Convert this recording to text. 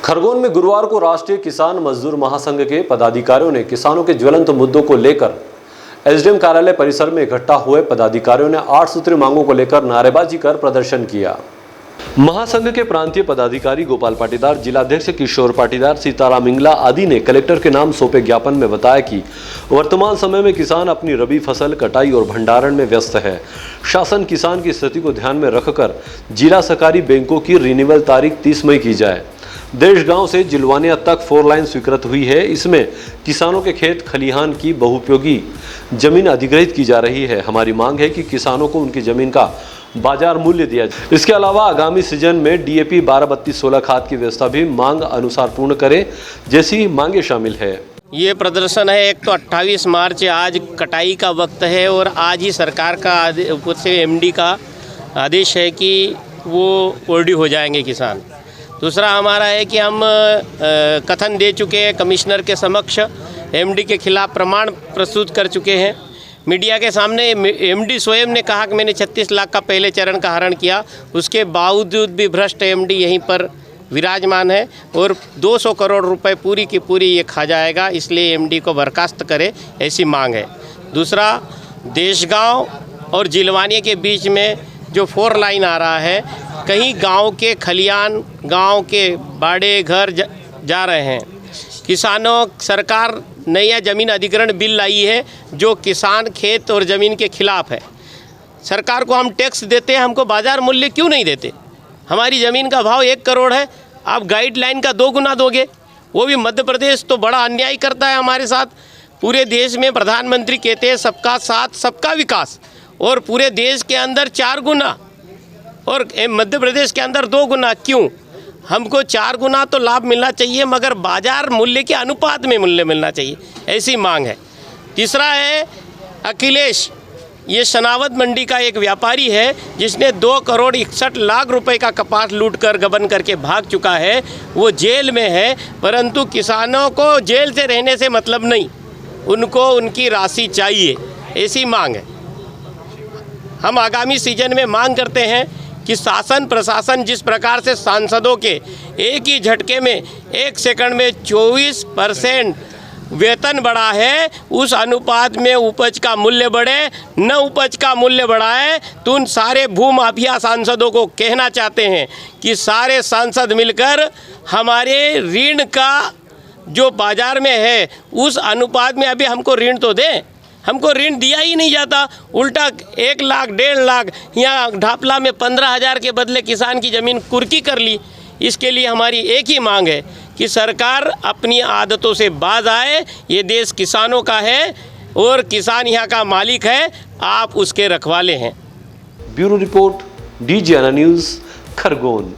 खरगोन में गुरुवार को राष्ट्रीय किसान मजदूर महासंघ के पदाधिकारियों ने किसानों के ज्वलंत मुद्दों को लेकर एसडीएम कार्यालय परिसर में इकट्ठा हुए पदाधिकारियों ने 8 सूत्रीय मांगों को लेकर नारेबाजी कर प्रदर्शन किया। महासंघ के प्रांतीय पदाधिकारी गोपाल पाटीदार, जिलाध्यक्ष किशोर पाटीदार, सीताराम इंगला आदि ने कलेक्टर के नाम सौंपे ज्ञापन में बताया कि वर्तमान समय में किसान अपनी रबी फसल कटाई और भंडारण में व्यस्त है। शासन किसान की स्थिति को ध्यान में रखकर जिला सहकारी बैंकों की रिन्यूअल तारीख 30 मई की जाए। देश गांव से जिलवानिया तक 4 लाइन स्वीकृत हुई है। इसमें किसानों के खेत खलिहान की बहुउपयोगी जमीन अधिग्रहित की जा रही है। हमारी मांग है कि किसानों को उनकी जमीन का बाजार मूल्य दिया जाए। इसके अलावा आगामी सीजन में डीएपी 12-32-16 खाद की व्यवस्था भी मांग अनुसार पूर्ण करे जैसी मांगे शामिल है। ये प्रदर्शन है, एक तो 28 मार्च आज कटाई का वक्त है और आज ही सरकार का ऊपर से एमडी का आदेश है कि वो ओडी हो जाएंगे किसान। दूसरा हमारा है कि हम कथन दे चुके हैं कमिश्नर के समक्ष, एमडी के खिलाफ प्रमाण प्रस्तुत कर चुके हैं मीडिया के सामने। एमडी स्वयं ने कहा कि मैंने 36 लाख का पहले चरण का हरण किया, उसके बावजूद भी भ्रष्ट एमडी यहीं पर विराजमान है और 200 करोड़ रुपए पूरी की पूरी ये खा जाएगा, इसलिए एमडी को बर्खास्त करे ऐसी मांग है। दूसरा, देशगांव और जिलवानिया के बीच में जो 4 लाइन आ रहा है, कहीं गांव के खलियान, गांव के बाड़े घर जा रहे हैं। किसानों, सरकार नया जमीन अधिग्रहण बिल लाई है जो किसान खेत और ज़मीन के खिलाफ है। सरकार को हम टैक्स देते हैं, हमको बाज़ार मूल्य क्यों नहीं देते? हमारी ज़मीन का भाव 1 करोड़ है, आप गाइडलाइन का 2 गुना दोगे। वो भी मध्य प्रदेश तो बड़ा अन्याय करता है हमारे साथ। पूरे देश में प्रधानमंत्री कहते हैं सबका साथ सबका विकास, और पूरे देश के अंदर 4 गुना और मध्य प्रदेश के अंदर 2 गुना। क्यों? हमको 4 गुना तो लाभ मिलना चाहिए, मगर बाजार मूल्य के अनुपात में मूल्य मिलना चाहिए, ऐसी मांग है। तीसरा है अखिलेश, ये शनावत मंडी का एक व्यापारी है जिसने 2 करोड़ 61 लाख रुपए का कपास लूटकर गबन करके भाग चुका है। वो जेल में है, परंतु किसानों को जेल से रहने से मतलब नहीं, उनको उनकी राशि चाहिए, ऐसी मांग है। हम आगामी सीजन में मांग करते हैं कि शासन प्रशासन जिस प्रकार से सांसदों के एक ही झटके में 1 सेकंड में 24% वेतन बढ़ा है, उस अनुपात में उपज का मूल्य बढ़े। न उपज का मूल्य बढ़ा है तो उन सारे भूमाफिया सांसदों को कहना चाहते हैं कि सारे सांसद मिलकर हमारे ऋण का जो बाजार में है उस अनुपात में अभी हमको ऋण तो दें। हमको ऋण दिया ही नहीं जाता, उल्टा 1 लाख 1.5 लाख, यहाँ ढापला में 15,000 के बदले किसान की ज़मीन कुर्की कर ली। इसके लिए हमारी एक ही मांग है कि सरकार अपनी आदतों से बाज आए। ये देश किसानों का है और किसान यहाँ का मालिक है, आप उसके रखवाले हैं। Bureau report, DGNA news, Khargone.